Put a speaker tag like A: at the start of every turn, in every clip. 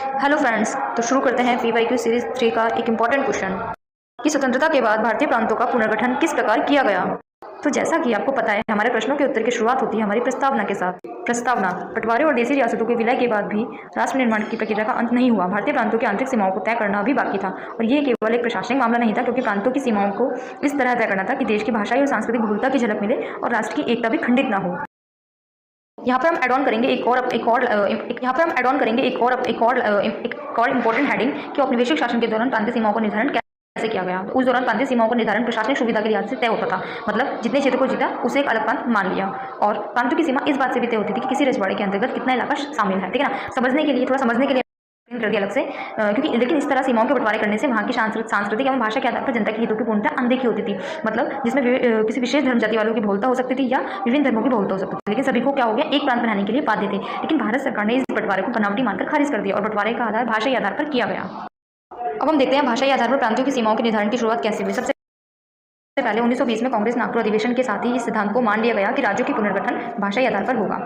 A: Hello friends, तो शुरू करते हैं पीवाईक्यू सीरीज 3 का एक इम्पॉर्टेंट क्वेश्चन कि स्वतंत्रता के बाद भारतीय प्रांतों का पुनर्गठन किस प्रकार किया गया। तो जैसा कि आपको पता है, हमारे प्रश्नों के उत्तर की शुरुआत होती है हमारी प्रस्तावना के साथ। प्रस्तावना: बंटवारे और देशी रियासतों के विलय के बाद भी राष्ट्र निर्माण की प्रक्रिया का अंत नहीं हुआ। भारतीय प्रांतों की आंतरिक सीमाओं को तय करना अभी बाकी था, और ये केवल एक प्रशासनिक मामला नहीं था, क्योंकि प्रांतों की सीमाओं को इस तरह तय करना था कि देश की भाषाई और सांस्कृतिक बहुलता की झलक मिले और राष्ट्र की एकता भी खंडित न हो। यहाँ पर हम ऐड ऑन करेंगे एक और इम्पोर्टेंट हेडिंग कि औपनिवेशिक शासन के दौरान प्रांतीय सीमाओं का निर्धारण कैसे किया गया। तो उस दौरान प्रांतीय सीमाओं का निर्धारण प्रशासनिक सुविधा के लिहाज से तय होता था, मतलब जितने क्षेत्र को जीता उसे एक अलग प्रांत मान लिया। और प्रांतों की सीमा इस बात से भी तय होती थी कि किसी रजवाड़े के अंतर्गत कितना इलाका शामिल है, ठीक है ना। समझने के लिए कर दिया अलग से, क्योंकि लेकिन इस तरह सीमाओं के बंटवारे करने से वहाँ की सांस्कृतिक एवं भाषा के आधार पर जनता के हितों की पूर्णतः अनदेखी होती थी। मतलब जिसमें किसी विशेष धर्म जाति वालों की बहुलता हो सकती थी या विभिन्न धर्मों की बहुलता हो सकती थी, लेकिन सभी को क्या हो गया, एक प्रांत बनाने के लिए बाध्य थे। लेकिन भारत सरकार ने इस बंटवारे को बनावटी मानकर खारिज कर दिया और बंटवारे का आधार भाषाई आधार पर किया गया। अब हम देखते हैं भाषाई आधार पर प्रांतों की सीमाओं के निर्धारण की शुरुआत कैसे हुई। सबसे पहले 1920 में कांग्रेस नागपुर अधिवेशन के साथ ही इस सिद्धांत को मान लिया गया कि राज्यों की पुनर्गठन भाषाई आधार पर होगा।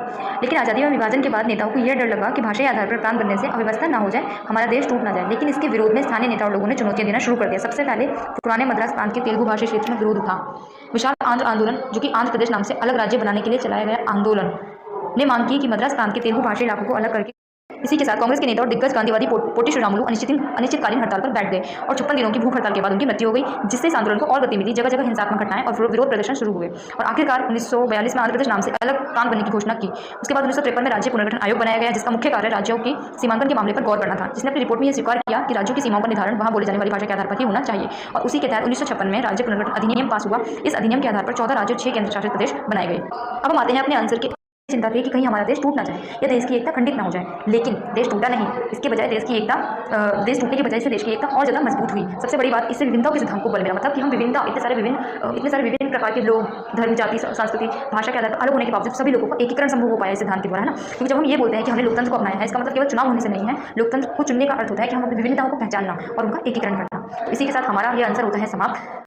A: लेकिन आज़ादी में विभाजन के बाद नेताओं को यह डर लगा कि भाषाई आधार पर प्रांत बनने से अव्यवस्था ना हो जाए, हमारा देश टूट ना जाए। लेकिन इसके विरोध में स्थानीय नेता और लोगों ने चुनौतियां देना शुरू कर दिया। सबसे पहले पुराने मद्रास प्रांत के तेलुगु भाषी क्षेत्र में विरोध उठा। विशाल आंध्र आंदोलन, जो कि आंध्र प्रदेश नाम से अलग राज्य बनाने के लिए चलाया गया आंदोलन, ने मांग की कि मद्रास प्रांत के तेलुगु भाषी इलाकों को अलग करके। इसी के साथ कांग्रेस के नेता और दिग्गज गांधीवादी पोटी श्रीरामुलु अनिश्चितकालीन हड़ताल पर बैठ गए और 56 दिनों की भूख हड़ताल के बाद उनकी मृत्यु हो गई, जिससे इस आंदोलन को और गति मिली। जगह जगह हिंसात्मक घटनाएं और विरोध प्रदर्शन शुरू हुए और आखिरकार 1942 में आंध्र प्रदेश नाम से अलग प्रांत बनने की घोषणा की। उसके बाद 1953 में राज्य पुनर्गठन आयोग बनाया गया, जिसका मुख्य कार्य राज्यों की सीमांकन के मामले पर गौर करना था, जिसने अपनी रिपोर्ट में यह स्वीकार किया कि राज्यों की सीमाओं का निर्धारण वहां बोली जाने वाली भाषा के आधार पर ही होना चाहिए। और उसी के तहत 1956 में राज्य पुनर्गठन अधिनियम पास हुआ। इस अधिनियम के आधार पर 14 राज्य और 6 केंद्र शासित प्रदेश बनाए गए। अब हम आते हैं अपने आंसर के। चिंता थी कि कहीं हमारा देश टूट ना जाए या देश की एकता खंडित ना हो जाए, लेकिन देश टूटा नहीं। इसके बजाय देश टूटने के बजाय से देश की एकता और ज़्यादा मजबूत हुई। सबसे बड़ी बात, इससे विभिन्नताओं के सिद्धांत को बल मिला। मतलब कि हम विभिन्नता, इतने सारे विभिन्न प्रकार के लोग, धर्म, जाति, संस्कृति, भाषा के आधार पर अलग होने के बावजूद सभी लोगों को एकीकरण संभव हो पाया इस सिद्धांत के द्वारा, है ना। क्योंकि जब हम ये बोलते हैं कि हमने लोकतंत्र को अपनाया है, इसका मतलब केवल चुनाव होने से नहीं है। लोकतंत्र को चुनने का अर्थ होता है कि हम अपनी विभिन्नताओं को पहचानना और उनका एकीकरण करना। इसी के साथ हमारा यह आंसर होता है समाप्त।